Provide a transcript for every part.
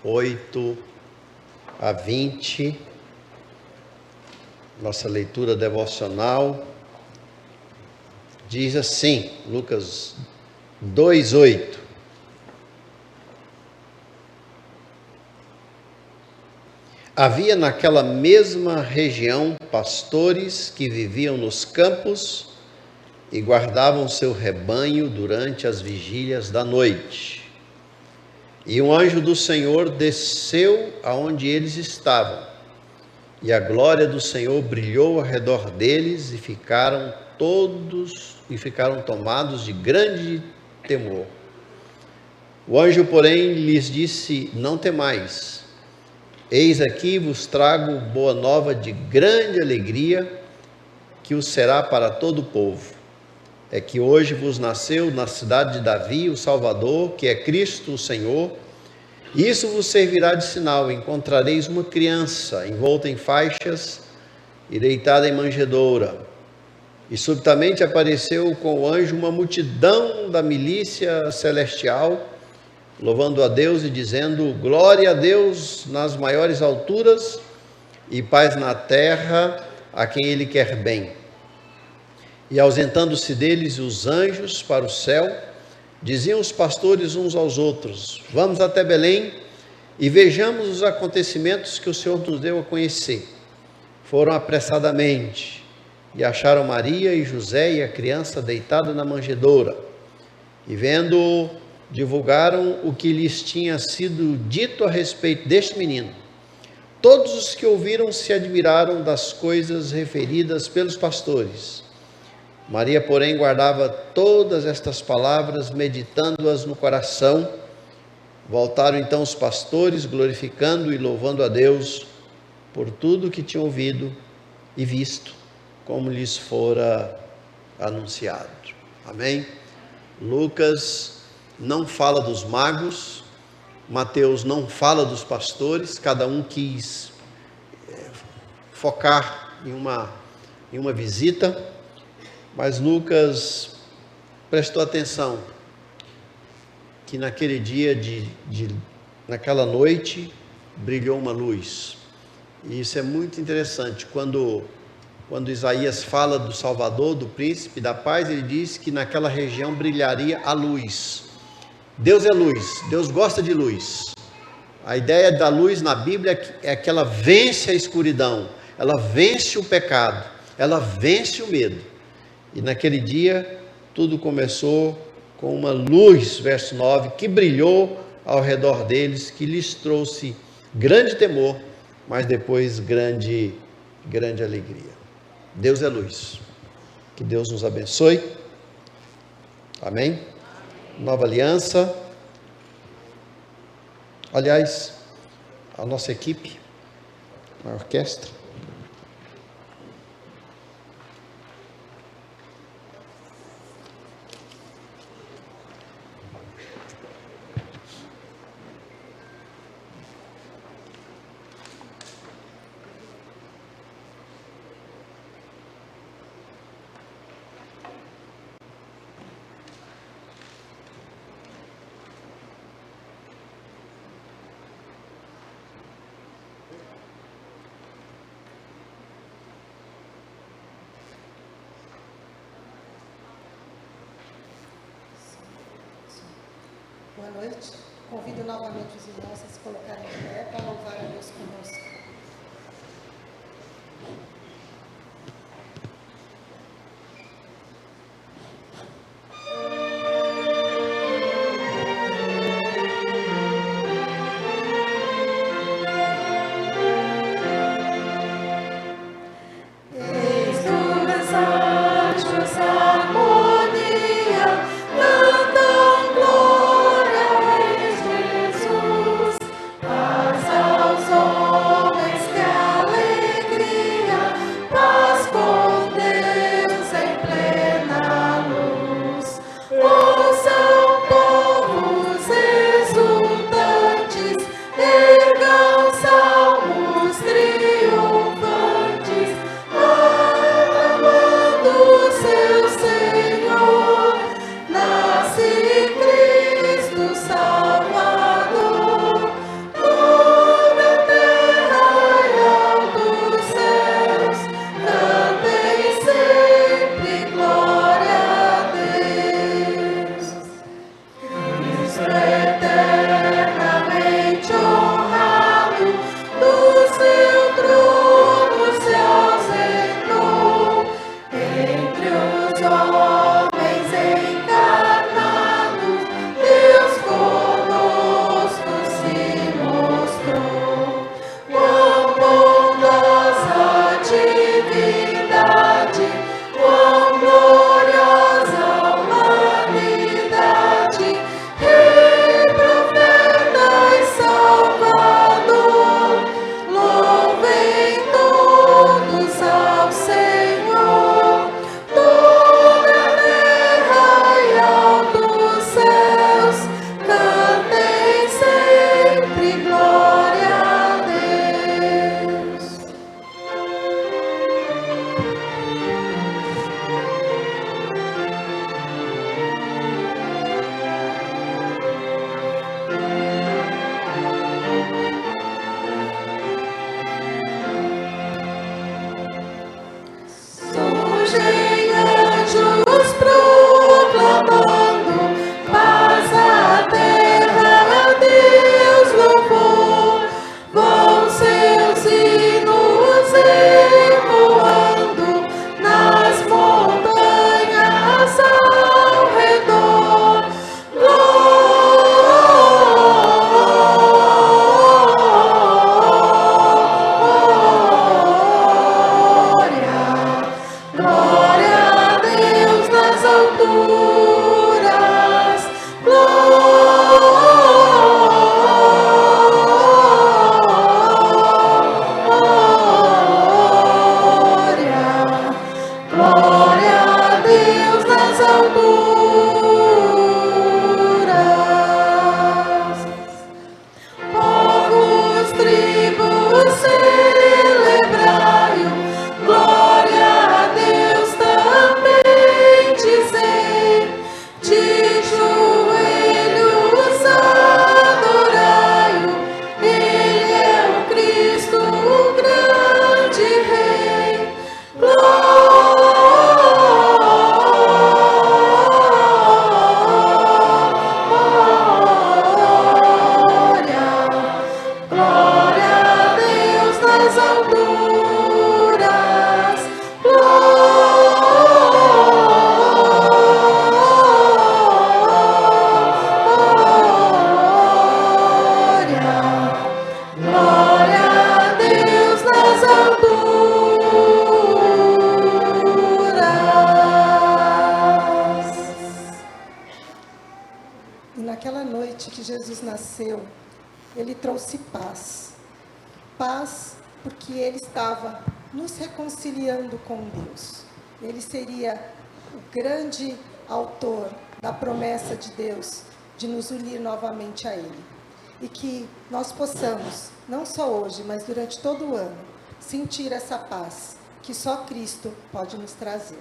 8 a 20, nossa leitura devocional diz assim, Lucas 2:8. Havia naquela mesma região pastores que viviam nos campos e guardavam seu rebanho durante as vigílias da noite. E um anjo do Senhor desceu aonde eles estavam, e a glória do Senhor brilhou ao redor deles e ficaram tomados de grande temor. O anjo, porém, lhes disse: não temais. Eis aqui vos trago boa nova de grande alegria, que o será para todo o povo. É que hoje vos nasceu na cidade de Davi o Salvador, que é Cristo o Senhor. E isso vos servirá de sinal: encontrareis uma criança envolta em faixas e deitada em manjedoura. E subitamente apareceu com o anjo uma multidão da milícia celestial, louvando a Deus e dizendo: glória a Deus nas maiores alturas e paz na terra a quem Ele quer bem. E ausentando-se deles os anjos para o céu, diziam os pastores uns aos outros: vamos até Belém e vejamos os acontecimentos que o Senhor nos deu a conhecer. Foram apressadamente e acharam Maria e José e a criança deitada na manjedoura. E vendo, divulgaram o que lhes tinha sido dito a respeito deste menino. Todos os que ouviram se admiraram das coisas referidas pelos pastores. Maria, porém, guardava todas estas palavras, meditando-as no coração. Voltaram então os pastores, glorificando e louvando a Deus por tudo que tinham ouvido e visto, como lhes fora anunciado. Amém? Lucas não fala dos magos, Mateus não fala dos pastores, cada um quis focar em uma visita, mas Lucas prestou atenção que naquele dia, naquela noite, brilhou uma luz. E isso é muito interessante. Quando Isaías fala do Salvador, do príncipe da paz, ele diz que naquela região brilharia a luz. Deus é luz, Deus gosta de luz. A ideia da luz na Bíblia é que ela vence a escuridão, ela vence o pecado, ela vence o medo. E naquele dia, tudo começou com uma luz, verso 9, que brilhou ao redor deles, que lhes trouxe grande temor, mas depois grande alegria. Deus é luz. Que Deus nos abençoe. Amém? Nova aliança. Aliás, a nossa equipe, a orquestra. Boa noite. Convido novamente os irmãos a se colocarem de pé para louvar a Deus conosco. Paz aos homens, que alegria nasceu, ele trouxe paz. Paz porque ele estava nos reconciliando com Deus. Ele seria o grande autor da promessa de Deus de nos unir novamente a Ele. E que nós possamos, não só hoje, mas durante todo o ano, sentir essa paz que só Cristo pode nos trazer.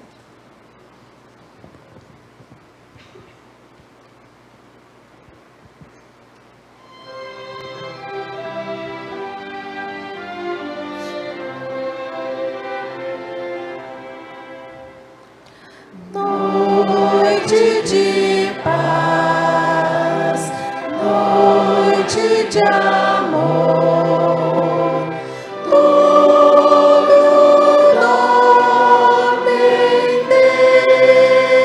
Noite de paz, noite de amor, tudo dorme em derredor,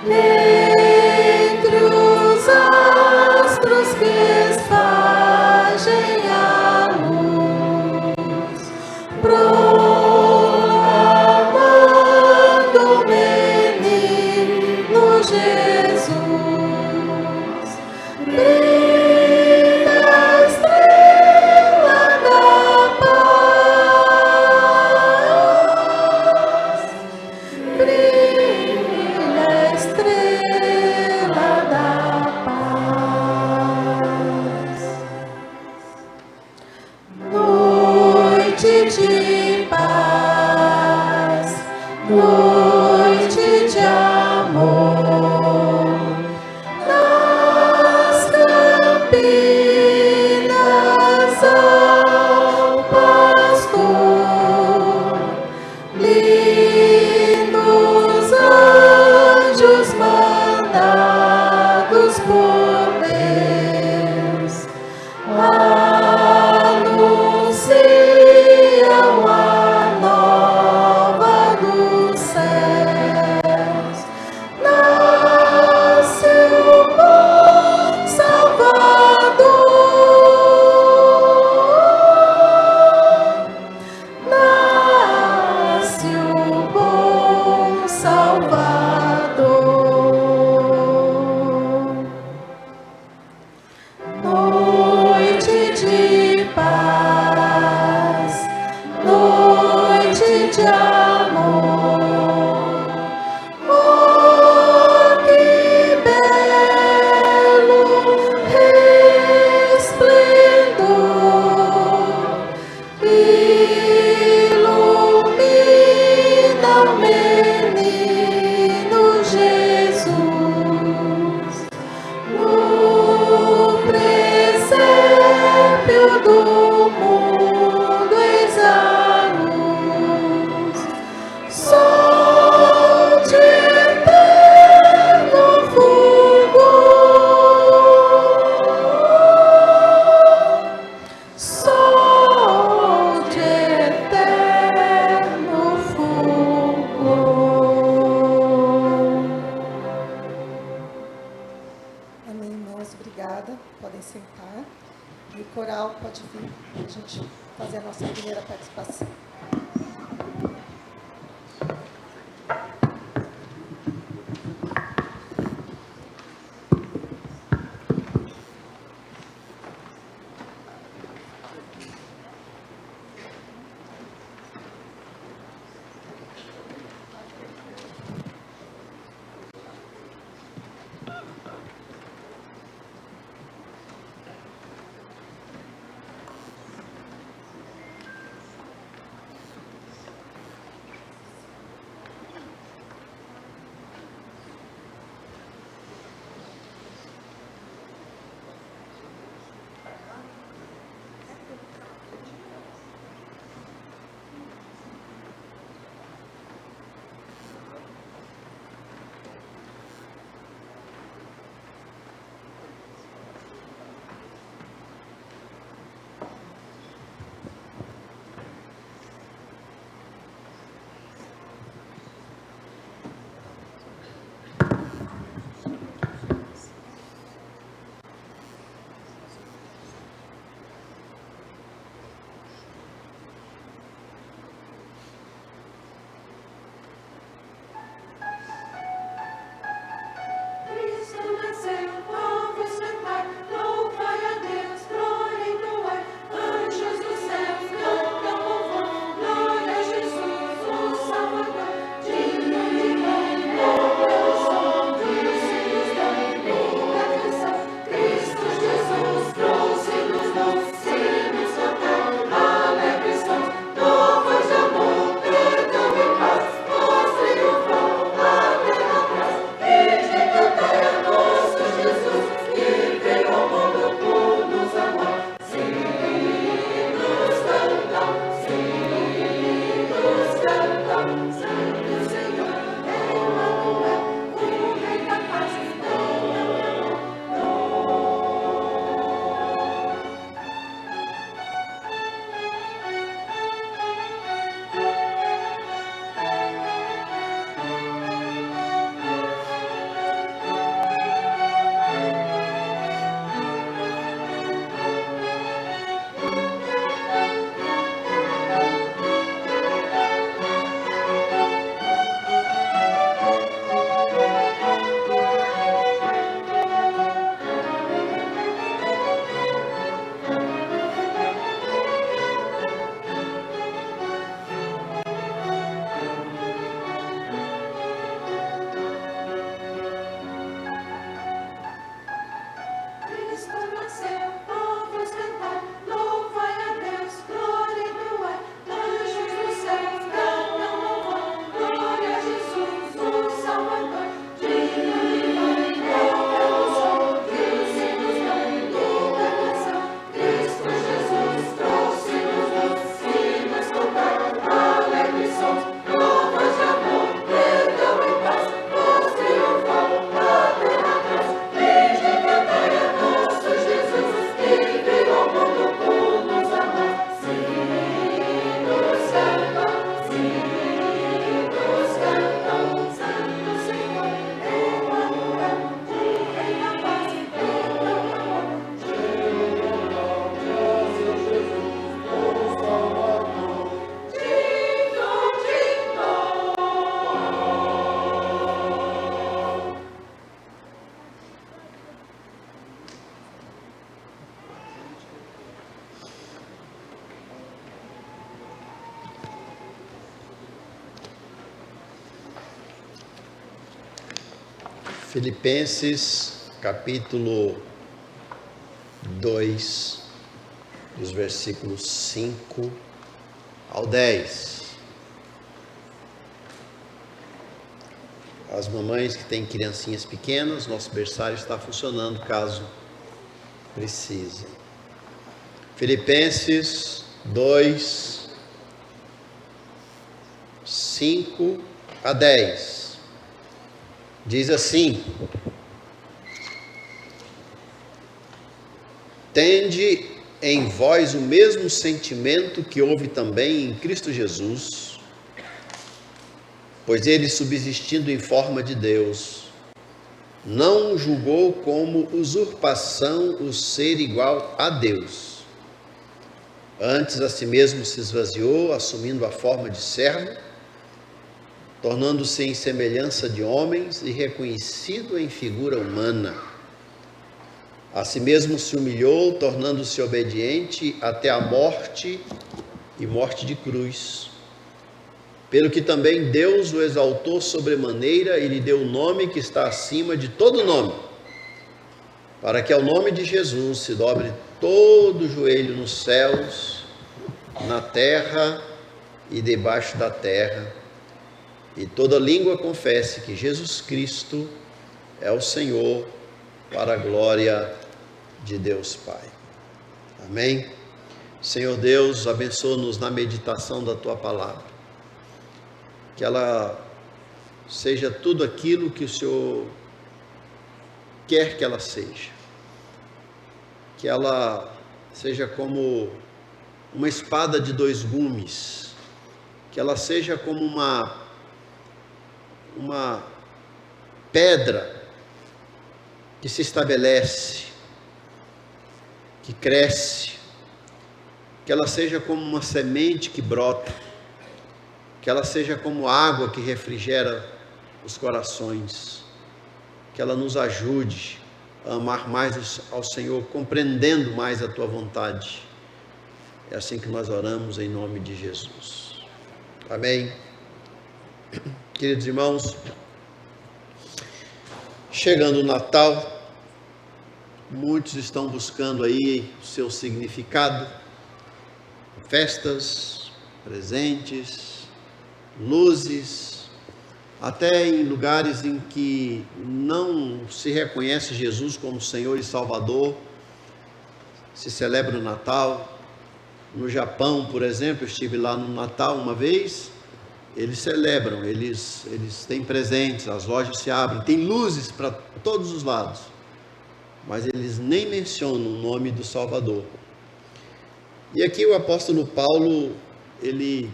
entre os astros que esfagem a luz, Jesus, brilha a estrela da paz, brilha a estrela da paz. Noite de paz, noite de amor. Campinas ao pastor, lindos anjos mandados por Deus, anunciam a nova dos céus. Nasce o bom Salvador, nasce o bom Salvador. Noite de paz, noite de amor. Oh, que belo resplendor ilumina o menino Jesus no presépio do mundo, eis a luz, sol de eterno fulgor, sol de eterno fulgor. Amém, irmãos. Obrigada. Podem sentar. E o coral pode vir para a gente fazer a nossa primeira participação. Filipenses, capítulo 2, dos versículos 5 ao 10. As mamães que têm criancinhas pequenas, nosso berçário está funcionando caso precisem. Filipenses 2, 5 a 10. Diz assim: tende em vós o mesmo sentimento que houve também em Cristo Jesus, pois ele, subsistindo em forma de Deus, não julgou como usurpação o ser igual a Deus. Antes a si mesmo se esvaziou, assumindo a forma de servo, tornando-se em semelhança de homens e reconhecido em figura humana. A si mesmo se humilhou, tornando-se obediente até a morte e morte de cruz. Pelo que também Deus o exaltou sobremaneira e lhe deu o nome que está acima de todo nome, para que ao nome de Jesus se dobre todo o joelho nos céus, na terra e debaixo da terra, e toda língua confesse que Jesus Cristo é o Senhor, para a glória de Deus Pai. Amém? Senhor Deus, abençoa-nos na meditação da Tua palavra. Que ela seja tudo aquilo que o Senhor quer que ela seja. Que ela seja como uma espada de dois gumes. Que ela seja como uma pedra que se estabelece, que cresce. Que ela seja como uma semente que brota. Que ela seja como água que refrigera os corações. Que ela nos ajude a amar mais ao Senhor, compreendendo mais a Tua vontade. É assim que nós oramos em nome de Jesus. Amém. Queridos irmãos, chegando o Natal, muitos estão buscando aí o seu significado, festas, presentes, luzes, até em lugares em que não se reconhece Jesus como Senhor e Salvador, se celebra o Natal. No Japão, por exemplo, eu estive lá no Natal uma vez, eles celebram, eles têm presentes, as lojas se abrem, tem luzes para todos os lados, mas eles nem mencionam o nome do Salvador. E aqui o apóstolo Paulo, ele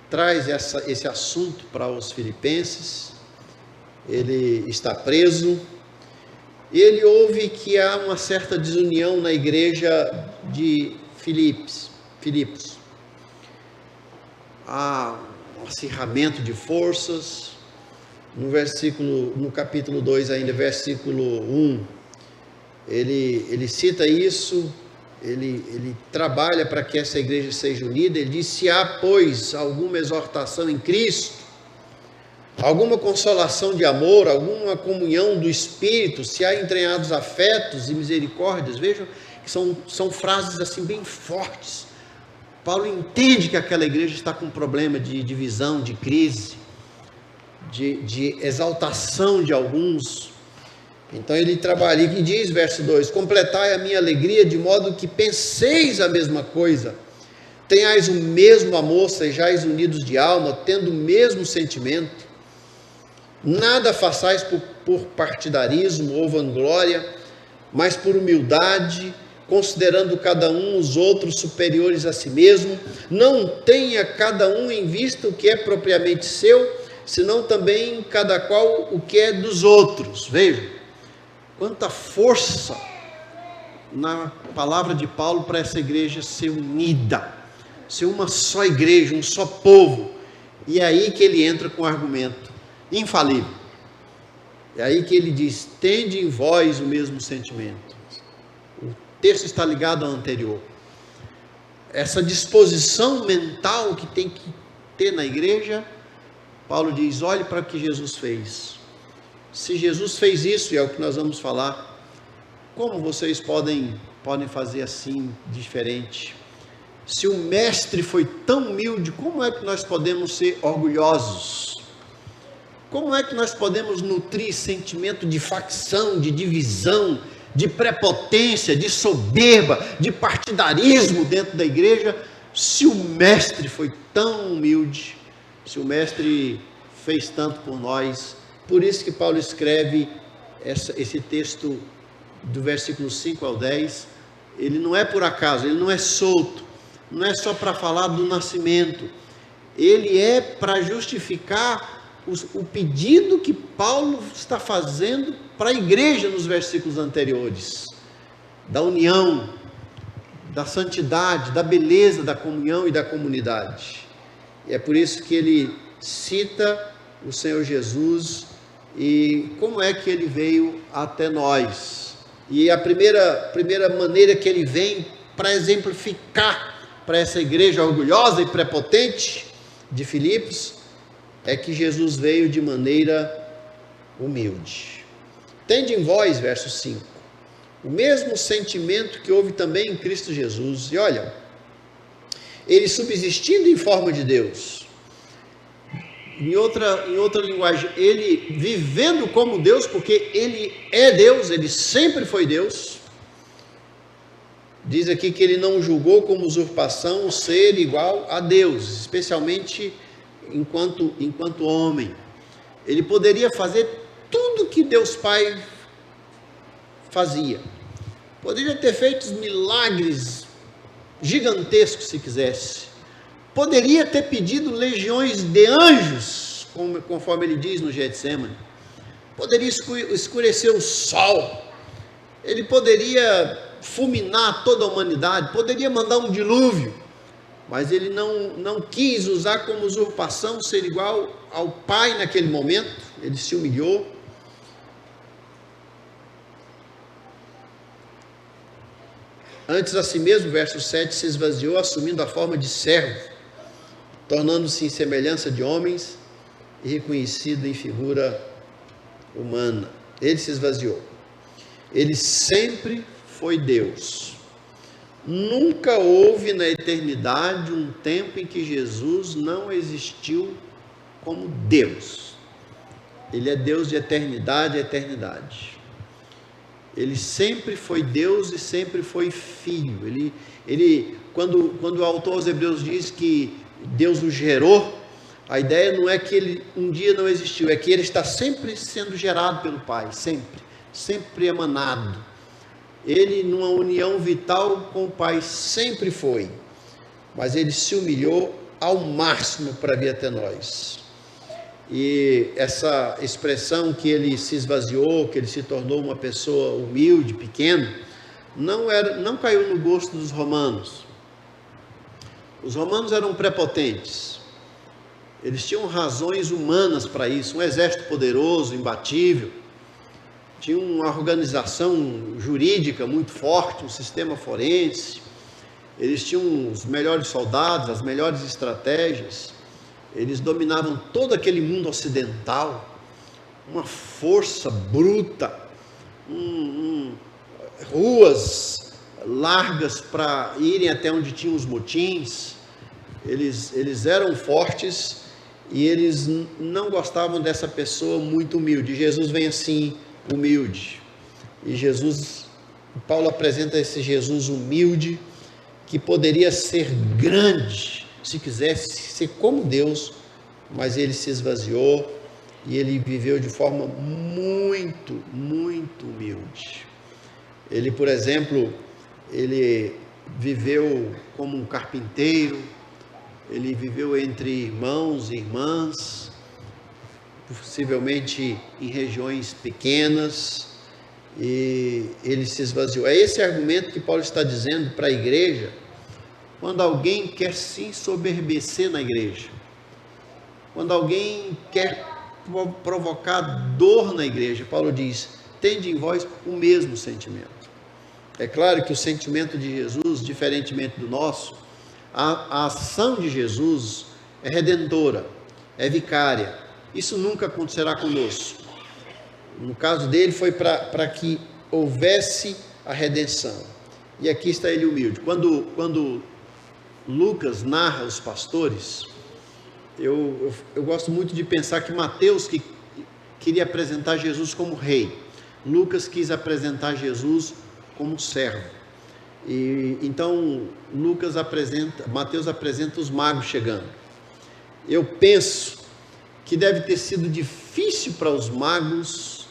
traz esse assunto para os filipenses. Ele está preso e ele ouve que há uma certa desunião na igreja de Filipos. Há um acirramento de forças. No capítulo 2 ainda, versículo 1, ele cita isso. Ele trabalha para que essa igreja seja unida. Ele diz: se há, pois, alguma exortação em Cristo, alguma consolação de amor, alguma comunhão do Espírito, se há entranhados afetos e misericórdias. Vejam que são frases assim bem fortes. Paulo entende que aquela igreja está com um problema de divisão, de crise, de exaltação de alguns. Então ele trabalha, e diz, verso 2: completai a minha alegria de modo que penseis a mesma coisa, tenhais o mesmo amor, sejais unidos de alma, tendo o mesmo sentimento. Nada façais por partidarismo ou vanglória, mas por humildade, considerando cada um os outros superiores a si mesmo. Não tenha cada um em vista o que é propriamente seu, senão também cada qual o que é dos outros. Vejam quanta força na palavra de Paulo para essa igreja ser unida, ser uma só igreja, um só povo. E é aí que ele entra com um argumento infalível. É aí que ele diz: tende em vós o mesmo sentimento. O texto está ligado ao anterior. Essa disposição mental que tem que ter na igreja, Paulo diz: olhe para o que Jesus fez. Se Jesus fez isso, e é o que nós vamos falar, como vocês podem fazer assim, diferente? Se o Mestre foi tão humilde, como é que nós podemos ser orgulhosos? Como é que nós podemos nutrir sentimento de facção, de divisão, de prepotência, de soberba, de partidarismo dentro da igreja, se o Mestre foi tão humilde, se o Mestre fez tanto por nós? Por isso que Paulo escreve esse texto do versículo 5 ao 10, ele não é por acaso, ele não é solto, não é só para falar do nascimento, ele é para justificar o pedido que Paulo está fazendo para a igreja nos versículos anteriores, da união, da santidade, da beleza da comunhão e da comunidade. E é por isso que ele cita o Senhor Jesus e como é que ele veio até nós. E a primeira maneira que ele vem para exemplificar para essa igreja orgulhosa e prepotente de Filipos é que Jesus veio de maneira humilde. Tende em vós, verso 5, o mesmo sentimento que houve também em Cristo Jesus. E olha, ele subsistindo em forma de Deus, em outra linguagem, ele vivendo como Deus, porque ele é Deus, ele sempre foi Deus. Diz aqui que ele não julgou como usurpação o ser igual a Deus, especialmente enquanto homem. Ele poderia fazer tudo que Deus Pai fazia. Poderia ter feito milagres gigantescos se quisesse. Poderia ter pedido legiões de anjos, conforme ele diz no Getsemane. Poderia escurecer o sol. Ele poderia fulminar toda a humanidade. Poderia mandar um dilúvio. Mas ele não quis usar como usurpação ser igual ao Pai naquele momento. Ele se humilhou. Antes a si mesmo, verso 7, se esvaziou, assumindo a forma de servo, tornando-se em semelhança de homens e reconhecido em figura humana. Ele se esvaziou. Ele sempre foi Deus. Nunca houve na eternidade um tempo em que Jesus não existiu como Deus. Ele é Deus de eternidade a eternidade. Ele sempre foi Deus e sempre foi Filho. Quando o autor aos Hebreus diz que Deus o gerou, a ideia não é que ele um dia não existiu, é que ele está sempre sendo gerado pelo Pai, sempre emanado. Ele, numa união vital com o Pai, sempre foi, mas ele se humilhou ao máximo para vir até nós. E essa expressão que ele se esvaziou, que ele se tornou uma pessoa humilde, pequena, não caiu no gosto dos romanos. Os romanos eram prepotentes, eles tinham razões humanas para isso, um exército poderoso, imbatível, tinha uma organização jurídica muito forte, um sistema forense, eles tinham os melhores soldados, as melhores estratégias, eles dominavam todo aquele mundo ocidental, uma força bruta, ruas largas para irem até onde tinham os motins. Eles eram fortes e eles não gostavam dessa pessoa muito humilde. Jesus vem assim, humilde. E Paulo apresenta esse Jesus humilde, que poderia ser grande, se quisesse ser como Deus, mas ele se esvaziou e ele viveu de forma muito, muito humilde. Ele, por exemplo, ele viveu como um carpinteiro, ele viveu entre irmãos e irmãs, possivelmente em regiões pequenas, e ele se esvaziou. É esse argumento que Paulo está dizendo para a igreja, quando alguém quer se ensoberbecer na igreja, quando alguém quer provocar dor na igreja. Paulo diz, tende em vós o mesmo sentimento. É claro que o sentimento de Jesus, diferentemente do nosso, a ação de Jesus é redentora, é vicária. Isso nunca acontecerá conosco. No caso dele foi para que houvesse a redenção. E aqui está ele humilde. Quando Lucas narra os pastores, eu gosto muito de pensar que Mateus que queria apresentar Jesus como rei, Lucas quis apresentar Jesus como servo. E então Mateus apresenta os magos chegando. Eu penso que deve ter sido difícil para os magos,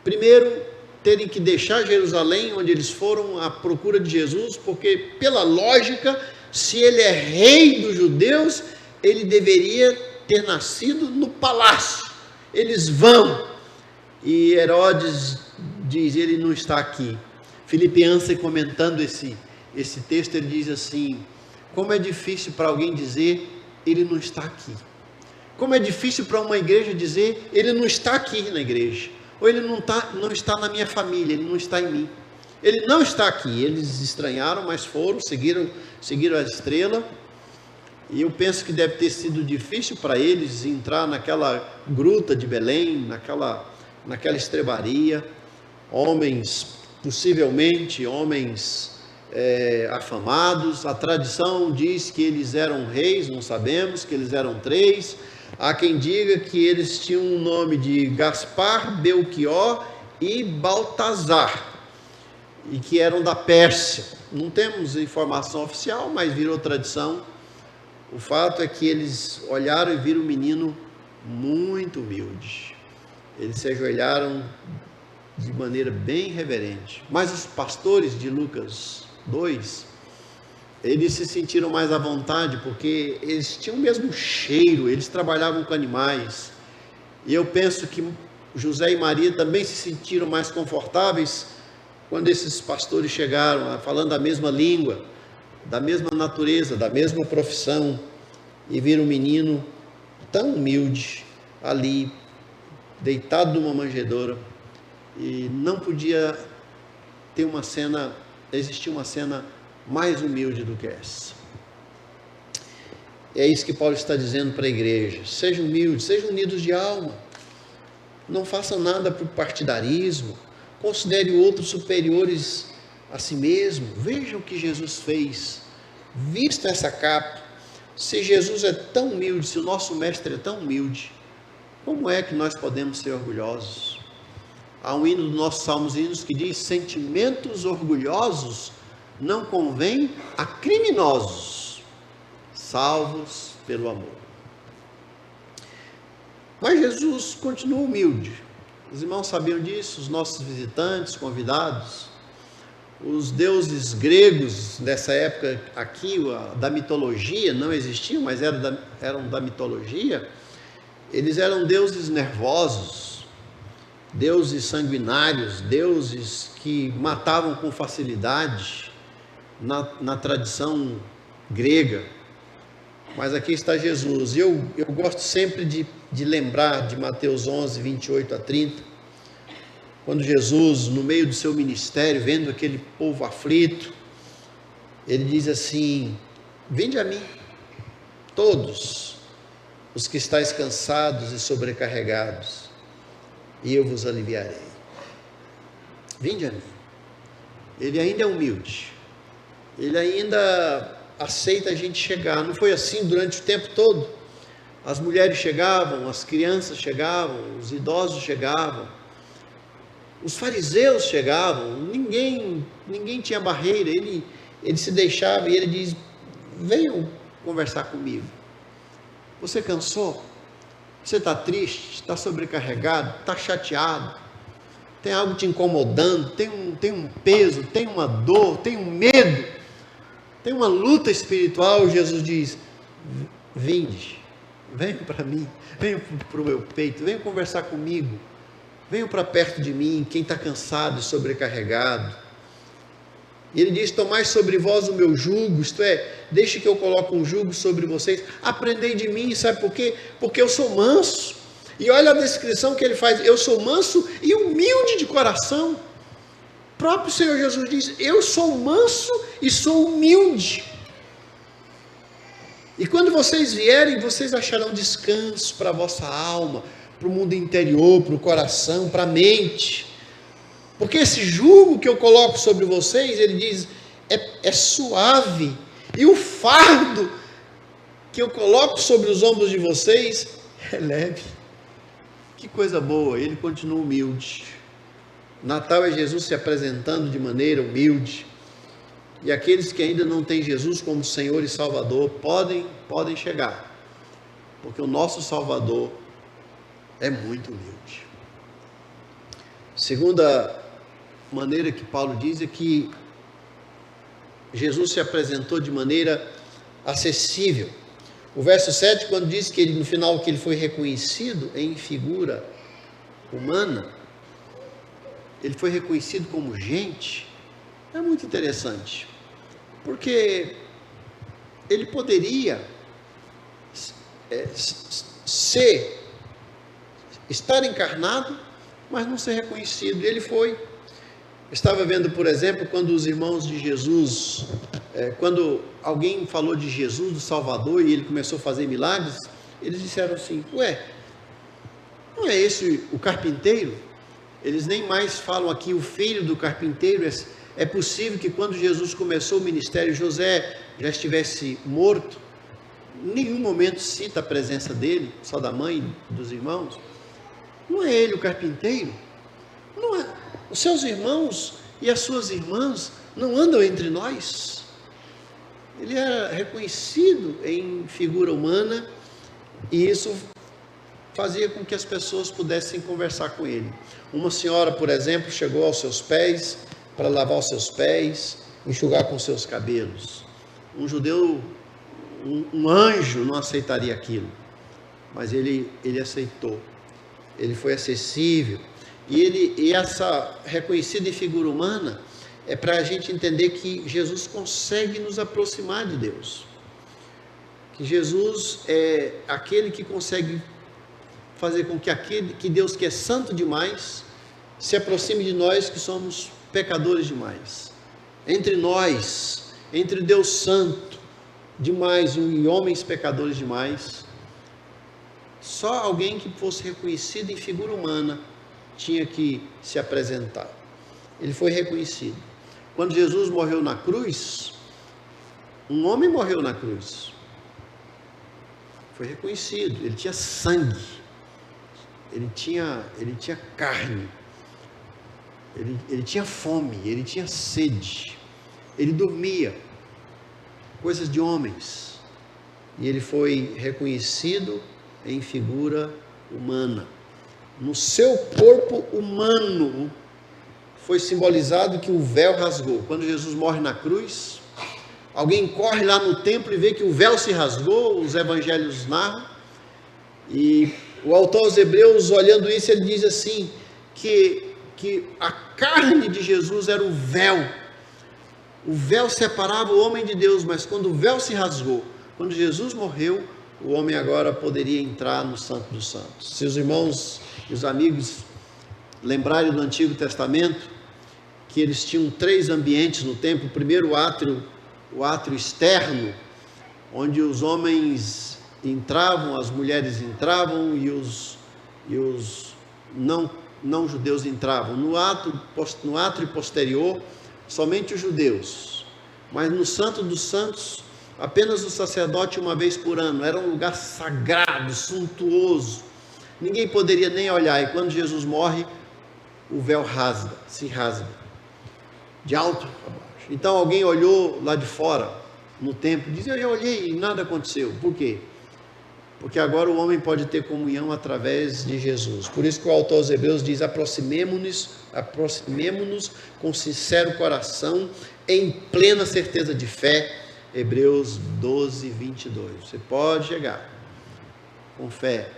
primeiro, terem que deixar Jerusalém, onde eles foram à procura de Jesus, porque, pela lógica, se ele é rei dos judeus, ele deveria ter nascido no palácio. Eles vão, e Herodes diz, ele não está aqui. Filipe Ansem, comentando esse texto, ele diz assim, como é difícil para alguém dizer, ele não está aqui. Como é difícil para uma igreja dizer, ele não está aqui na igreja. Ou ele não está na minha família, ele não está em mim. Ele não está aqui. Eles estranharam, mas foram, seguiram a estrela. E eu penso que deve ter sido difícil para eles entrar naquela gruta de Belém, naquela estrebaria. Homens, possivelmente homens afamados. A tradição diz que eles eram reis, não sabemos, que eles eram 3. Há quem diga que eles tinham o nome de Gaspar, Belchior e Baltazar, e que eram da Pérsia. Não temos informação oficial, mas virou tradição. O fato é que eles olharam e viram um menino muito humilde. Eles se ajoelharam de maneira bem reverente. Mas os pastores de Lucas 2, eles se sentiram mais à vontade, porque eles tinham o mesmo cheiro, eles trabalhavam com animais. E eu penso que José e Maria também se sentiram mais confortáveis quando esses pastores chegaram, falando a mesma língua, da mesma natureza, da mesma profissão, e viram um menino tão humilde ali, deitado numa manjedoura, e não podia existir uma cena mais humilde do que essa. É isso que Paulo está dizendo para a igreja: sejam humildes, sejam unidos de alma, não façam nada por partidarismo, considere outros superiores a si mesmo. Vejam o que Jesus fez, vista essa capa. Se Jesus é tão humilde, se o nosso mestre é tão humilde, como é que nós podemos ser orgulhosos? Há um hino dos nossos salmos hinos que diz: sentimentos orgulhosos não convém a criminosos, salvos pelo amor. Mas Jesus continua humilde. Os irmãos sabiam disso, os nossos visitantes, convidados. Os deuses gregos dessa época aqui, da mitologia, não existiam, mas eram da mitologia. Eles eram deuses nervosos, deuses sanguinários, deuses que matavam com facilidade, na tradição grega. Mas aqui está Jesus. Eu gosto sempre de lembrar de Mateus 11, 28 a 30, quando Jesus, no meio do seu ministério, vendo aquele povo aflito, ele diz assim: vinde a mim, todos os que estáis cansados e sobrecarregados, e eu vos aliviarei. Vinde a mim. Ele ainda é humilde, ele ainda aceita a gente chegar. Não foi assim durante o tempo todo. As mulheres chegavam, as crianças chegavam, os idosos chegavam, os fariseus chegavam, ninguém tinha barreira. Ele se deixava e ele diz: venham conversar comigo. Você cansou? Você está triste? Está sobrecarregado? Está chateado? Tem algo te incomodando? Tem um peso? Tem uma dor? Tem um medo? Tem uma luta espiritual? Jesus diz: vinde, venham para mim, venham para o meu peito, venham conversar comigo, venham para perto de mim, quem está cansado e sobrecarregado. E ele diz: tomai sobre vós o meu jugo, isto é, deixe que eu coloque um jugo sobre vocês, aprendei de mim. Sabe por quê? Porque eu sou manso. E olha a descrição que ele faz: eu sou manso e humilde de coração. O próprio Senhor Jesus diz: eu sou manso e sou humilde. E quando vocês vierem, vocês acharão descanso para a vossa alma, o mundo interior, para o coração, para a mente. Porque esse jugo que eu coloco sobre vocês, ele diz, é suave. E o fardo que eu coloco sobre os ombros de vocês é leve. Que coisa boa, ele continua humilde. Natal é Jesus se apresentando de maneira humilde. E aqueles que ainda não têm Jesus como Senhor e Salvador podem chegar. Porque o nosso Salvador é muito humilde. Segunda maneira que Paulo diz é que Jesus se apresentou de maneira acessível. O verso 7, quando diz que ele, no final, que ele foi reconhecido em figura humana, ele foi reconhecido como gente, é muito interessante, porque ele poderia estar encarnado, mas não ser reconhecido, e ele foi. Estava vendo, por exemplo, quando os irmãos de Jesus, quando alguém falou de Jesus, do Salvador, e ele começou a fazer milagres, eles disseram assim, não é esse o carpinteiro? Eles nem mais falam aqui o filho do carpinteiro. É possível que quando Jesus começou o ministério, José já estivesse morto. Em nenhum momento cita a presença dele, só da mãe e dos irmãos. Não é ele o carpinteiro? Não é. Os seus irmãos e as suas irmãs não andam entre nós? Ele era reconhecido em figura humana, e isso fazia com que as pessoas pudessem conversar com ele. Uma senhora, por exemplo, chegou aos seus pés para lavar os seus pés, enxugar com seus cabelos. Um judeu, um anjo não aceitaria aquilo, mas ele aceitou. Ele foi acessível. E essa reconhecida em figura humana é para a gente entender que Jesus consegue nos aproximar de Deus. Que Jesus é aquele que consegue fazer com que aquele que Deus, que é santo demais, se aproxime de nós que somos pecadores demais. Entre nós, entre Deus santo demais e homens pecadores demais, só alguém que fosse reconhecido em figura humana tinha que se apresentar. Ele foi reconhecido. Quando Jesus morreu na cruz, um homem morreu na cruz. Foi reconhecido. Ele tinha sangue. Ele tinha carne. Ele tinha fome. Ele tinha sede. Ele dormia. Coisas de homens. E ele foi reconhecido em figura humana. No seu corpo humano foi simbolizado que o véu rasgou. Quando Jesus morre na cruz, alguém corre lá no templo e vê que o véu se rasgou, os evangelhos narram, e o autor aos Hebreus, olhando isso, ele diz assim, que a carne de Jesus era o véu separava o homem de Deus, mas quando o véu se rasgou, quando Jesus morreu, o homem agora poderia entrar no Santo dos Santos. Se os irmãos e os amigos lembrarem do Antigo Testamento, que eles tinham 3 ambientes no templo. Primeiro, o átrio externo, onde os homens entravam, as mulheres entravam e os não judeus entravam. No átrio posterior, somente os judeus. Mas no Santo dos Santos, apenas o sacerdote uma vez por ano. Era um lugar sagrado, suntuoso. Ninguém poderia nem olhar. E quando Jesus morre, o véu se rasga, de alto a baixo. Então alguém olhou lá de fora, no templo, e disse, eu já olhei e nada aconteceu. Por quê? Porque agora o homem pode ter comunhão através de Jesus. Por isso que o autor aos Hebreus diz, aproximemo-nos com sincero coração, em plena certeza de fé. Hebreus 12, 22. Você pode chegar com fé.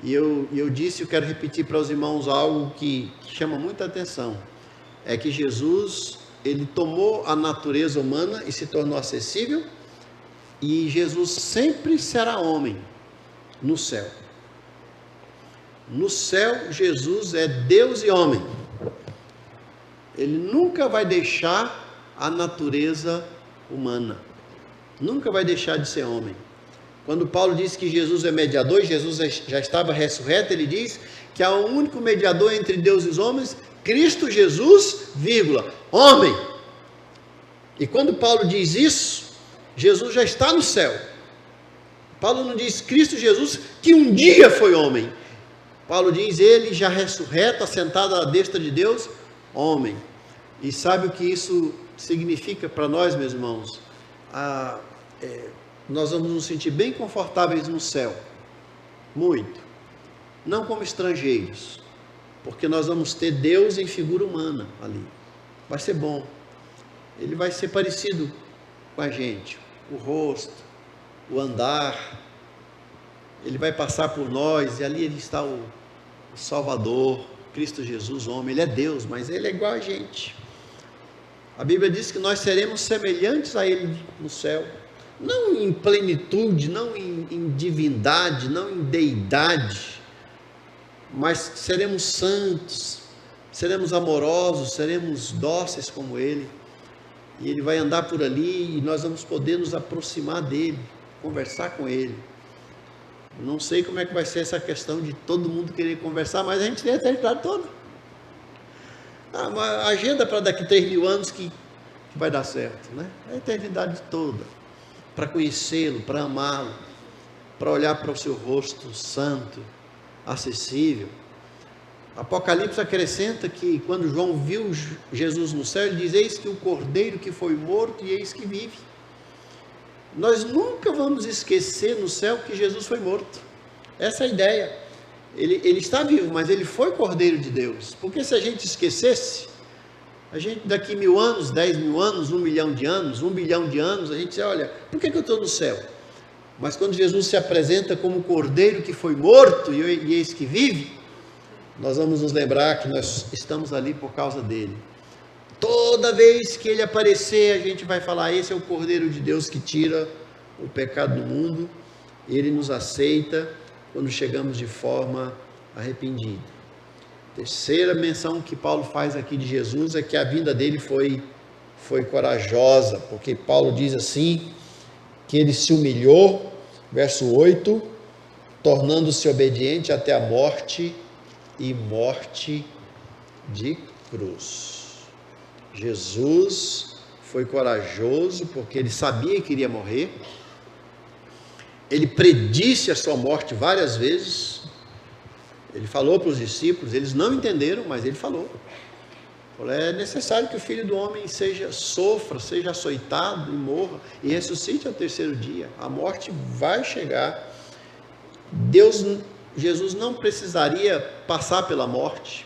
E eu disse, eu quero repetir para os irmãos algo que chama muita atenção. É que Jesus, ele tomou a natureza humana e se tornou acessível. E Jesus sempre será homem no céu. No céu, Jesus é Deus e homem. Ele nunca vai deixar a natureza humana. Nunca vai deixar de ser homem. Quando Paulo diz que Jesus é mediador, Jesus já estava ressurreto, ele diz que há um único mediador entre Deus e os homens, Cristo Jesus, vírgula, homem. E quando Paulo diz isso, Jesus já está no céu. Paulo não diz Cristo Jesus que um dia foi homem. Paulo diz ele já ressurreto, assentado à destra de Deus, homem. E sabe o que isso significa para nós, meus irmãos? Nós vamos nos sentir bem confortáveis no céu, muito, não como estrangeiros, porque nós vamos ter Deus em figura humana ali, vai ser bom, ele vai ser parecido com a gente, o rosto, o andar, ele vai passar por nós, e ali ele está o Salvador, Cristo Jesus, homem, ele é Deus, mas ele é igual a gente. A Bíblia diz que nós seremos semelhantes a ele no céu, não em plenitude, não em divindade, não em deidade, mas seremos santos, seremos amorosos, seremos dóceis como ele, e ele vai andar por ali, e nós vamos poder nos aproximar dele, conversar com ele. Não sei como é que vai ser essa questão de todo mundo querer conversar, mas a gente tem a eternidade toda. Uma agenda para daqui 3.000 anos que vai dar certo, né? A eternidade toda, para conhecê-lo, para amá-lo, para olhar para o seu rosto santo, acessível. Apocalipse acrescenta que quando João viu Jesus no céu, ele diz: eis que o cordeiro que foi morto e eis que vive. Nós nunca vamos esquecer no céu que Jesus foi morto. Essa é a ideia. Ele está vivo, mas ele foi cordeiro de Deus. Porque se a gente esquecesse, a gente daqui 1.000 anos, 10.000 anos, 1 milhão de anos, 1 bilhão de anos, a gente diz: olha, por que eu estou no céu? Mas quando Jesus se apresenta como cordeiro que foi morto e eis que vive, nós vamos nos lembrar que nós estamos ali por causa dele. Toda vez que ele aparecer, a gente vai falar: esse é o Cordeiro de Deus que tira o pecado do mundo. Ele nos aceita quando chegamos de forma arrependida. Terceira menção que Paulo faz aqui de Jesus é que a vinda dele foi corajosa, porque Paulo diz assim, que ele se humilhou, verso 8, tornando-se obediente até a morte e morte de cruz. Jesus foi corajoso porque ele sabia que iria morrer, ele predisse a sua morte várias vezes, ele falou para os discípulos, eles não entenderam, mas ele falou, é necessário que o Filho do Homem sofra, seja açoitado e morra, e ressuscite ao terceiro dia, a morte vai chegar. Jesus não precisaria passar pela morte,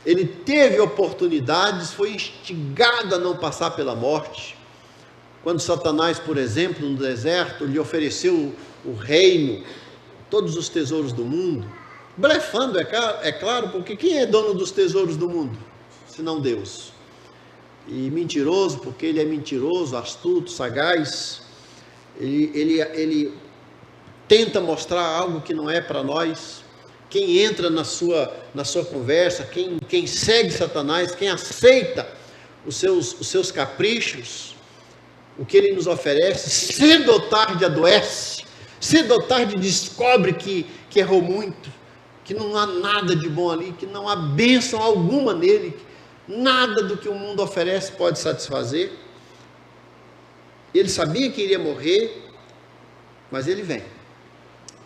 ele teve oportunidades, foi instigado a não passar pela morte. Quando Satanás, por exemplo, no deserto, lhe ofereceu o reino, todos os tesouros do mundo, blefando, é claro, porque quem é dono dos tesouros do mundo, senão Deus? E mentiroso, porque ele é mentiroso, astuto, sagaz, ele tenta mostrar algo que não é para nós. Quem entra na sua conversa, quem segue Satanás, quem aceita os seus caprichos, o que ele nos oferece, cedo ou tarde adoece, cedo ou tarde descobre que errou muito, que não há nada de bom ali, que não há bênção alguma nele, nada do que o mundo oferece pode satisfazer. Ele sabia que iria morrer, mas ele vem.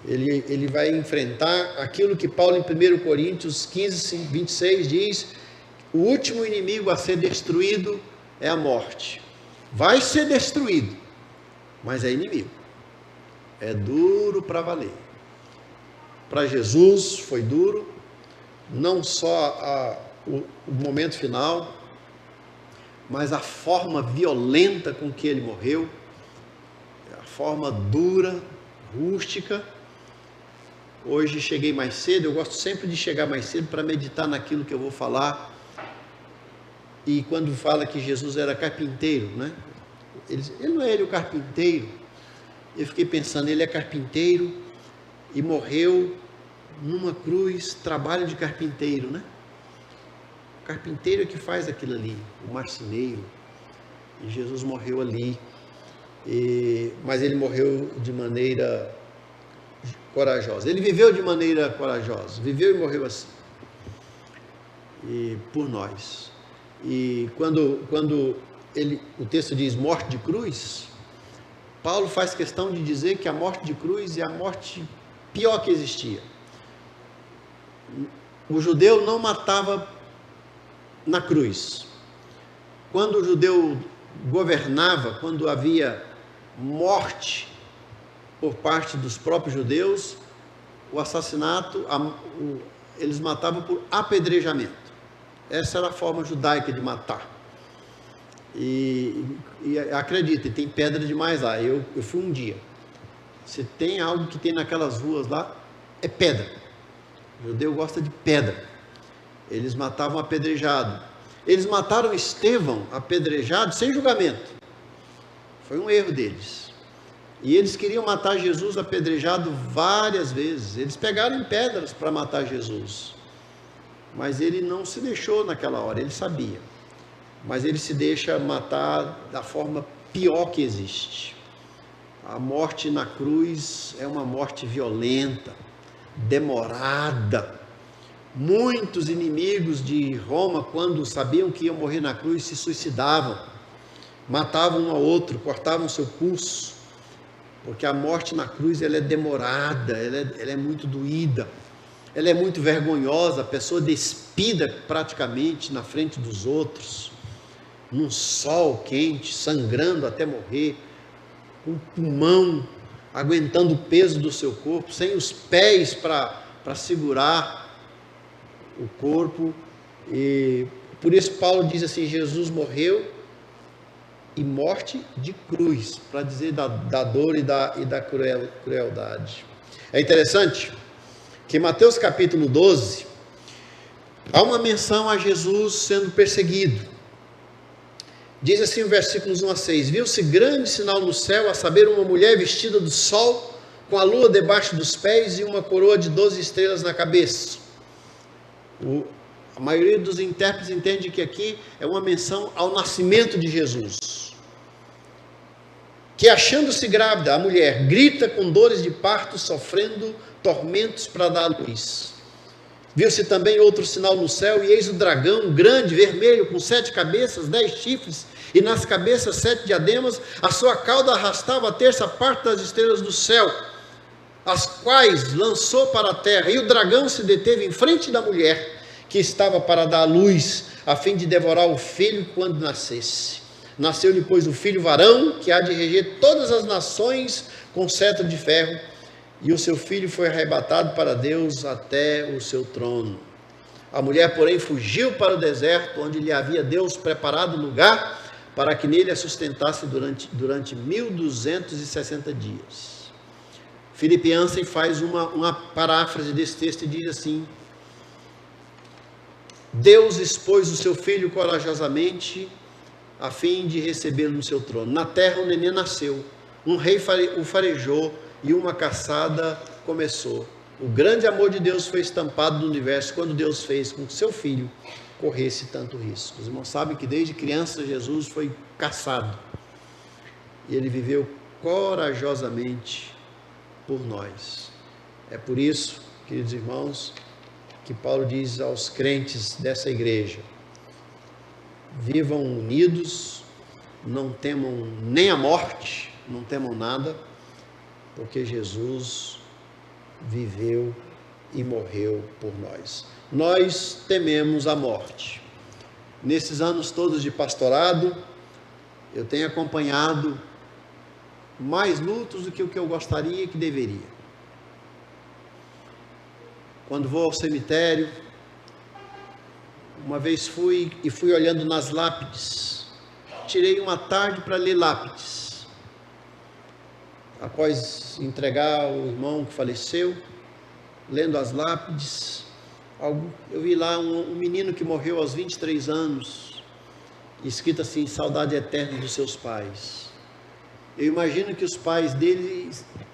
Ele vai enfrentar aquilo que Paulo em 1 Coríntios 15, 26 diz: o último inimigo a ser destruído é a morte. Vai ser destruído, mas é inimigo, é duro para valer. Para Jesus foi duro, não só o momento final, mas a forma violenta com que ele morreu, a forma dura, rústica. Hoje cheguei mais cedo, eu gosto sempre de chegar mais cedo para meditar naquilo que eu vou falar. E quando fala que Jesus era carpinteiro, né? Ele não é ele o carpinteiro. Eu fiquei pensando, ele é carpinteiro e morreu numa cruz, trabalho de carpinteiro, né? O carpinteiro é que faz aquilo ali, o marceneiro. E Jesus morreu ali. Mas ele morreu de maneira corajosa. Ele viveu de maneira corajosa, viveu e morreu assim. E por nós. E quando o texto diz morte de cruz, Paulo faz questão de dizer que a morte de cruz é a morte pior que existia. O judeu não matava na cruz. Quando o judeu governava, quando havia morte por parte dos próprios judeus, o assassinato, eles matavam por apedrejamento. Essa era a forma judaica de matar. E acreditem, tem pedra demais lá. Eu fui um dia. Se tem algo que tem naquelas ruas lá, é pedra. O judeu gosta de pedra. Eles matavam apedrejado. Eles mataram Estevão apedrejado sem julgamento. Foi um erro deles. E eles queriam matar Jesus apedrejado várias vezes. Eles pegaram em pedras para matar Jesus. Mas ele não se deixou naquela hora, ele sabia. Mas ele se deixa matar da forma pior que existe. A morte na cruz é uma morte violenta, demorada. Muitos inimigos de Roma, quando sabiam que iam morrer na cruz, se suicidavam, matavam um ao outro, cortavam seu pulso, porque a morte na cruz ela é demorada, ela é muito doída, ela é muito vergonhosa, a pessoa despida praticamente na frente dos outros, num sol quente, sangrando até morrer, com o pulmão aguentando o peso do seu corpo, sem os pés para segurar o corpo. E por isso Paulo diz assim: Jesus morreu e morte de cruz, para dizer da dor e da crueldade. É interessante que em Mateus capítulo 12 há uma menção a Jesus sendo perseguido. Diz assim o versículos 1 a 6: viu-se grande sinal no céu, a saber, uma mulher vestida do sol, com a lua debaixo dos pés e uma coroa de 12 estrelas na cabeça. A maioria dos intérpretes entende que aqui é uma menção ao nascimento de Jesus. Que, achando-se grávida, a mulher grita com dores de parto, sofrendo tormentos para dar à luz. Viu-se também outro sinal no céu, e eis o dragão grande, vermelho, com 7 cabeças, 10 chifres, e nas cabeças 7 diademas. A sua cauda arrastava a 1/3 das estrelas do céu, as quais lançou para a terra. E o dragão se deteve em frente da mulher, que estava para dar à luz, a fim de devorar o filho quando nascesse. Nasceu-lhe, pois, o filho varão, que há de reger todas as nações com cetro de ferro, e o seu filho foi arrebatado para Deus até o seu trono. A mulher, porém, fugiu para o deserto, onde lhe havia Deus preparado lugar, para que nele a sustentasse durante 1260 dias. Philip Yancey faz uma paráfrase desse texto e diz assim: Deus expôs o seu filho corajosamente, a fim de recebê-lo no seu trono. Na terra o neném nasceu, um rei o farejou, e uma caçada começou. O grande amor de Deus foi estampado no universo quando Deus fez com que seu filho corresse tanto risco. Os irmãos sabem que desde criança Jesus foi caçado, e ele viveu corajosamente por nós. É por isso, queridos irmãos, que Paulo diz aos crentes dessa igreja: vivam unidos, não temam nem a morte, não temam nada, porque Jesus viveu e morreu por nós. Nós tememos a morte. Nesses anos todos de pastorado, eu tenho acompanhado mais lutos do que o que eu gostaria que deveria. Quando vou ao cemitério, uma vez fui olhando nas lápides, tirei uma tarde para ler lápides. Após entregar o irmão que faleceu, lendo as lápides, eu vi lá um menino que morreu aos 23 anos, escrito assim: saudade eterna dos seus pais. Eu imagino que os pais dele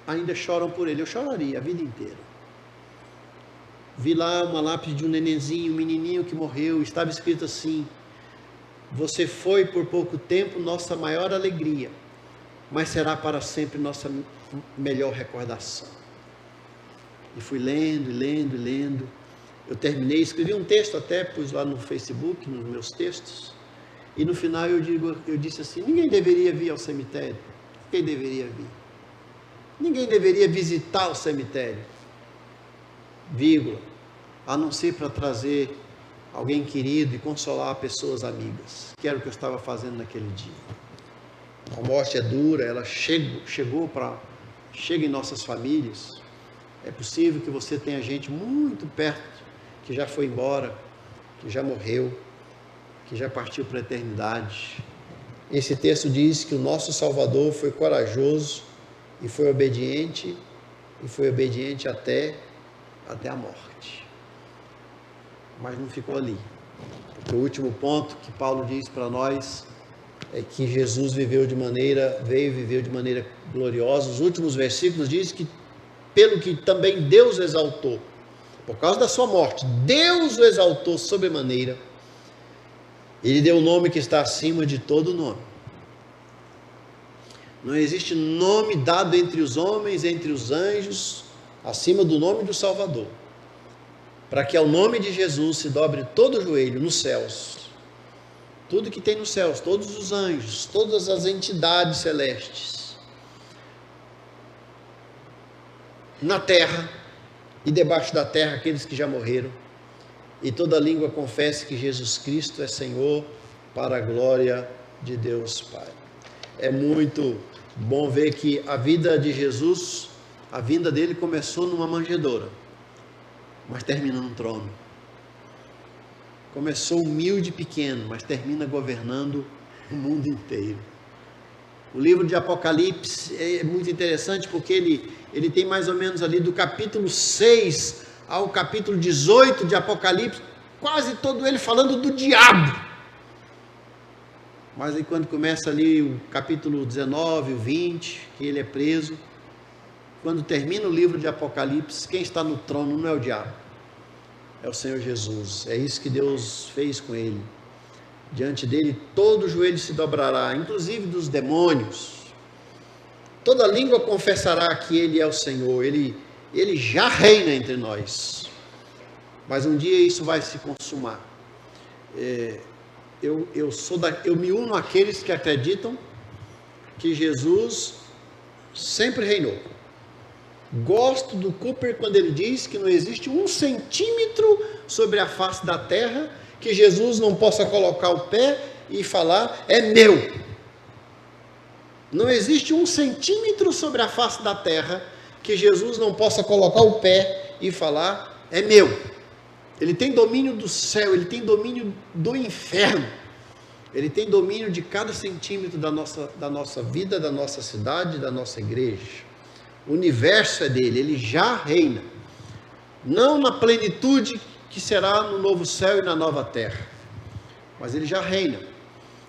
ainda choram por ele. Eu choraria a vida inteira. Vi lá uma lápide de um nenenzinho, um menininho que morreu, estava escrito assim: você foi por pouco tempo nossa maior alegria, mas será para sempre nossa melhor recordação. E fui lendo, e lendo, e lendo. Eu terminei, escrevi um texto até, pus lá no Facebook, nos meus textos. E no final eu disse assim, ninguém deveria vir ao cemitério. Quem deveria vir? Ninguém deveria visitar o cemitério, vírgula, a não ser para trazer alguém querido e consolar pessoas amigas, que era o que eu estava fazendo naquele dia. A morte é dura, ela chega em nossas famílias. É possível que você tenha gente muito perto, que já foi embora, que já morreu, que já partiu para a eternidade. Esse texto diz que o nosso Salvador foi corajoso e foi obediente até a morte. Mas não ficou ali. Porque o último ponto que Paulo diz para nós é que Jesus veio e viveu de maneira gloriosa. Os últimos versículos dizem que pelo que também Deus exaltou, por causa da sua morte, Deus o exaltou sobremaneira. Ele deu o nome que está acima de todo nome. Não existe nome dado entre os homens, entre os anjos, acima do nome do Salvador, para que ao nome de Jesus se dobre todo o joelho nos céus, tudo que tem nos céus, todos os anjos, todas as entidades celestes, na terra e debaixo da terra, aqueles que já morreram, e toda língua confesse que Jesus Cristo é Senhor, para a glória de Deus Pai. É muito bom ver que a vida de Jesus, a vinda dele começou numa manjedoura, mas termina no trono. Começou humilde e pequeno, mas termina governando o mundo inteiro. O livro de Apocalipse é muito interessante porque ele tem mais ou menos ali do capítulo 6 ao capítulo 18 de Apocalipse, quase todo ele falando do diabo. Mas aí quando começa ali o capítulo 19, o 20, que ele é preso, quando termina o livro de Apocalipse, quem está no trono não é o diabo, é o Senhor Jesus. É isso que Deus fez com ele. Diante dele todo joelho se dobrará, inclusive dos demônios. Toda língua confessará que ele é o Senhor. Ele já reina entre nós. Mas um dia isso vai se consumar. Eu me uno àqueles que acreditam que Jesus sempre reinou. Gosto do Cooper quando ele diz que não existe 1 centímetro sobre a face da terra que Jesus não possa colocar o pé e falar, é meu. Não existe 1 centímetro sobre a face da terra que Jesus não possa colocar o pé e falar, é meu. Ele tem domínio do céu, ele tem domínio do inferno, ele tem domínio de cada centímetro da nossa vida, da nossa cidade, da nossa igreja. O universo é dele, ele já reina, não na plenitude que será no novo céu e na nova terra, mas ele já reina.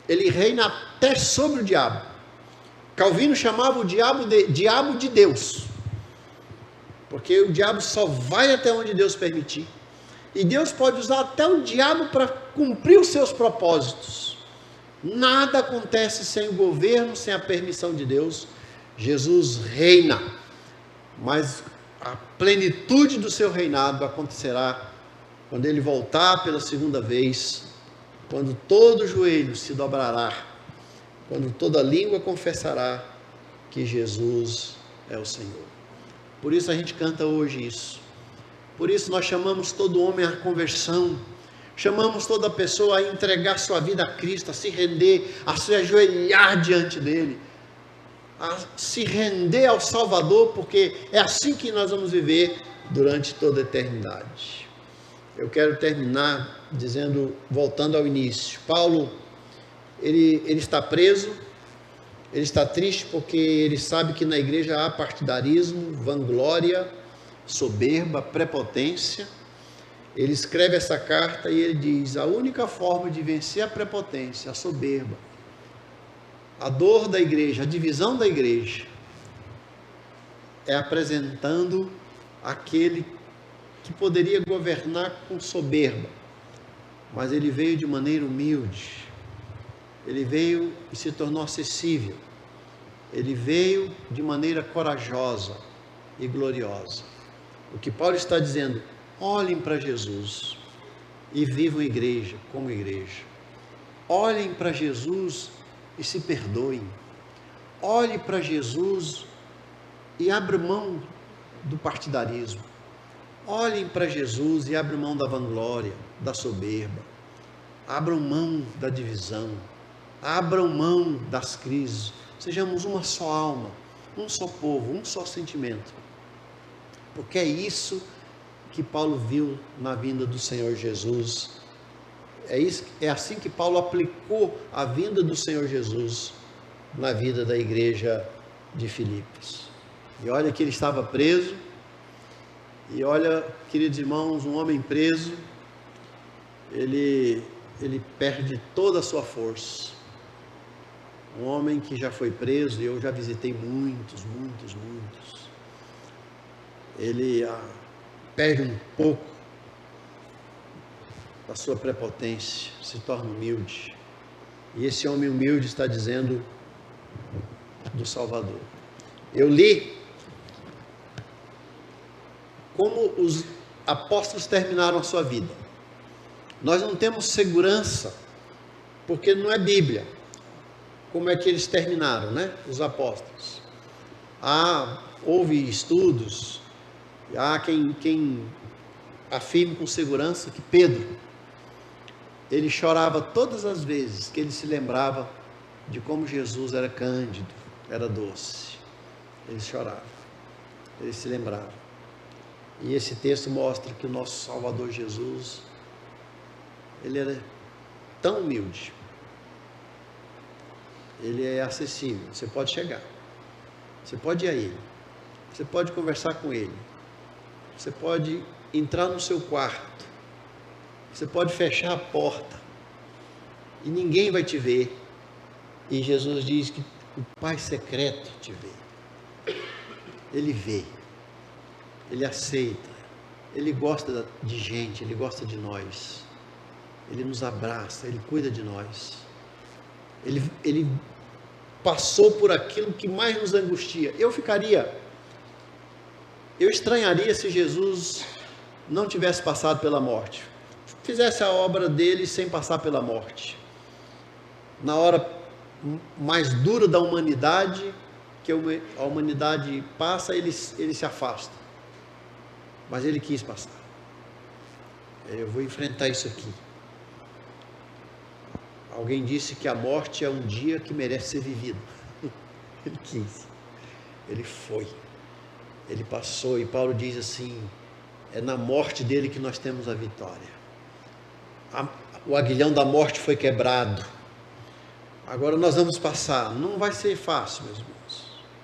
Ele reina até sobre o diabo. Calvino chamava o diabo de Deus, porque o diabo só vai até onde Deus permitir, e Deus pode usar até o diabo para cumprir os seus propósitos. Nada acontece sem o governo, sem a permissão de Deus. Jesus reina, mas a plenitude do seu reinado acontecerá quando ele voltar pela segunda vez, quando todo joelho se dobrará, quando toda língua confessará que Jesus é o Senhor. Por isso a gente canta hoje isso. Por isso nós chamamos todo homem à conversão, chamamos toda pessoa a entregar sua vida a Cristo, a se render, a se ajoelhar diante dele, a se render ao Salvador, porque é assim que nós vamos viver durante toda a eternidade. Eu quero terminar voltando ao início. Paulo, ele está preso, ele está triste porque ele sabe que na igreja há partidarismo, vanglória, soberba, prepotência. Ele escreve essa carta e ele diz, a única forma de vencer a prepotência, a soberba, a dor da igreja, a divisão da igreja, é apresentando aquele que poderia governar com soberba, mas ele veio de maneira humilde, ele veio e se tornou acessível, ele veio de maneira corajosa e gloriosa. O que Paulo está dizendo, olhem para Jesus e vivam igreja como igreja. Olhem para Jesus e se perdoem. Olhe para Jesus e abra mão do partidarismo. Olhem para Jesus e abram mão da vanglória, da soberba. Abram mão da divisão. Abram mão das crises. Sejamos uma só alma, um só povo, um só sentimento. Porque é isso que Paulo viu na vinda do Senhor Jesus. É assim que Paulo aplicou a vinda do Senhor Jesus na vida da igreja de Filipos. E olha que ele estava preso, e olha, queridos irmãos, um homem preso, ele perde toda a sua força. Um homem que já foi preso, e eu já visitei muitos. Ele perde um pouco da sua prepotência, se torna humilde. E esse homem humilde está dizendo do Salvador. Eu li como os apóstolos terminaram a sua vida. Nós não temos segurança, porque não é Bíblia, como é que eles terminaram, né? Os apóstolos. Houve estudos, há quem afirme com segurança que Pedro, ele chorava todas as vezes que ele se lembrava de como Jesus era cândido, era doce. Ele chorava, ele se lembrava. E esse texto mostra que o nosso Salvador Jesus, ele era tão humilde, ele é acessível, você pode chegar, você pode ir a ele, você pode conversar com ele, você pode entrar no seu quarto, você pode fechar a porta e ninguém vai te ver. E Jesus diz que o Pai secreto te vê. Ele vê, ele aceita, ele gosta de gente, ele gosta de nós, ele nos abraça, ele cuida de nós, ele passou por aquilo que mais nos angustia. Eu estranharia se Jesus não tivesse passado pela morte, fizesse a obra dele sem passar pela morte. Na hora mais dura da humanidade, que a humanidade passa, ele se afasta. Mas ele quis passar. Eu vou enfrentar isso aqui. Alguém disse que a morte é um dia que merece ser vivido. Ele quis. Ele foi. Ele passou. E Paulo diz assim, é na morte dele que nós temos a vitória. O aguilhão da morte foi quebrado. Agora nós vamos passar. Não vai ser fácil, meus irmãos.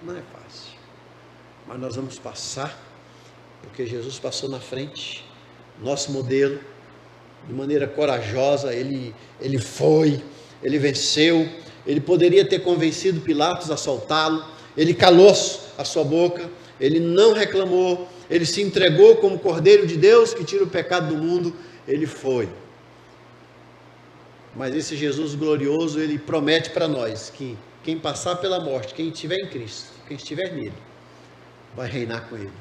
Não é fácil. Mas nós vamos passar, porque Jesus passou na frente, nosso modelo, de maneira corajosa. Ele foi, ele venceu. Ele poderia ter convencido Pilatos a soltá-lo. Ele calou a sua boca. Ele não reclamou. Ele se entregou como Cordeiro de Deus que tira o pecado do mundo. Ele foi. Mas esse Jesus glorioso, ele promete para nós que quem passar pela morte, quem estiver em Cristo, quem estiver nele, vai reinar com ele,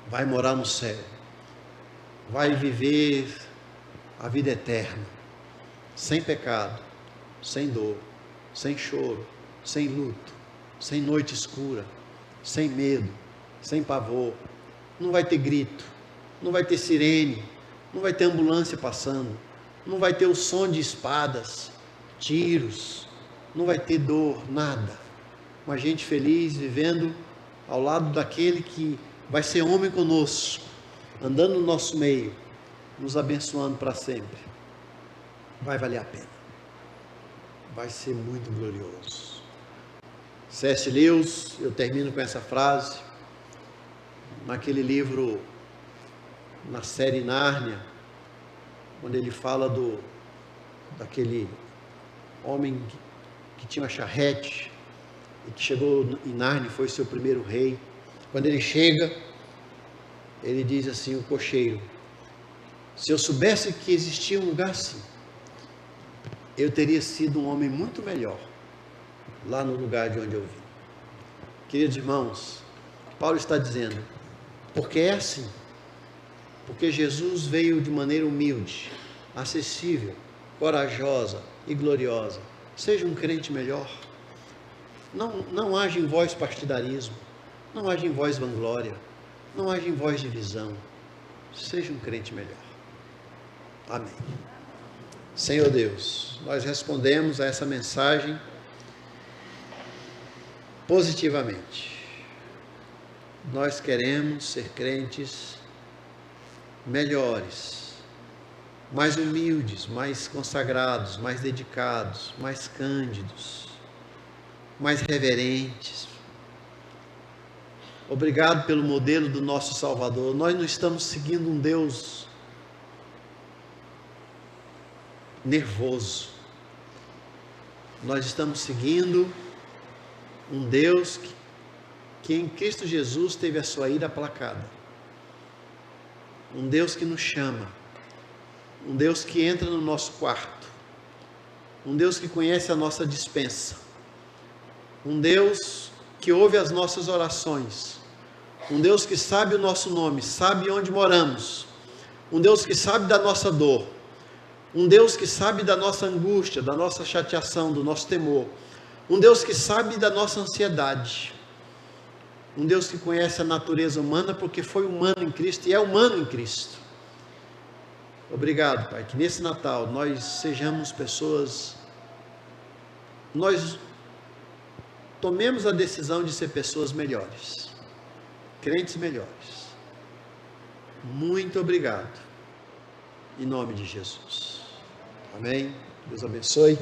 vai morar no céu, vai viver a vida eterna, sem pecado, sem dor, sem choro, sem luto, sem noite escura, sem medo, sem pavor. Não vai ter grito, não vai ter sirene, não vai ter ambulância passando, não vai ter o som de espadas, tiros, não vai ter dor, nada. Uma gente feliz vivendo ao lado daquele que vai ser homem conosco, andando no nosso meio, nos abençoando para sempre. Vai valer a pena. Vai ser muito glorioso. C.S. Lewis, eu termino com essa frase, naquele livro, na série Nárnia, quando ele fala daquele homem que tinha uma charrete e que chegou em Nárnia, foi seu primeiro rei. Quando ele chega, ele diz assim, o cocheiro, se eu soubesse que existia um lugar assim, eu teria sido um homem muito melhor lá no lugar de onde eu vim. Queridos irmãos, Paulo está dizendo, Porque é assim. Porque Jesus veio de maneira humilde, acessível, corajosa e gloriosa. Seja um crente melhor. Não haja em vós partidarismo. Não haja em vós vanglória. Não haja em vós divisão. Seja um crente melhor. Amém. Senhor Deus, nós respondemos a essa mensagem positivamente. Nós queremos ser crentes melhores, mais humildes, mais consagrados, mais dedicados, mais cândidos, mais reverentes. Obrigado pelo modelo do nosso Salvador. Nós não estamos seguindo um Deus nervoso. Nós estamos seguindo um Deus que em Cristo Jesus teve a sua ira aplacada. Um Deus que nos chama. Um Deus que entra no nosso quarto. Um Deus que conhece a nossa despensa. Um Deus que ouve as nossas orações. Um Deus que sabe o nosso nome, sabe onde moramos. Um Deus que sabe da nossa dor. Um Deus que sabe da nossa angústia, da nossa chateação, do nosso temor. Um Deus que sabe da nossa ansiedade. Um Deus que conhece a natureza humana porque foi humano em Cristo e é humano em Cristo. Obrigado, Pai, que nesse Natal nós sejamos pessoas, nós tomemos a decisão de ser pessoas melhores, crentes melhores. Muito obrigado, em nome de Jesus. Amém. Deus abençoe.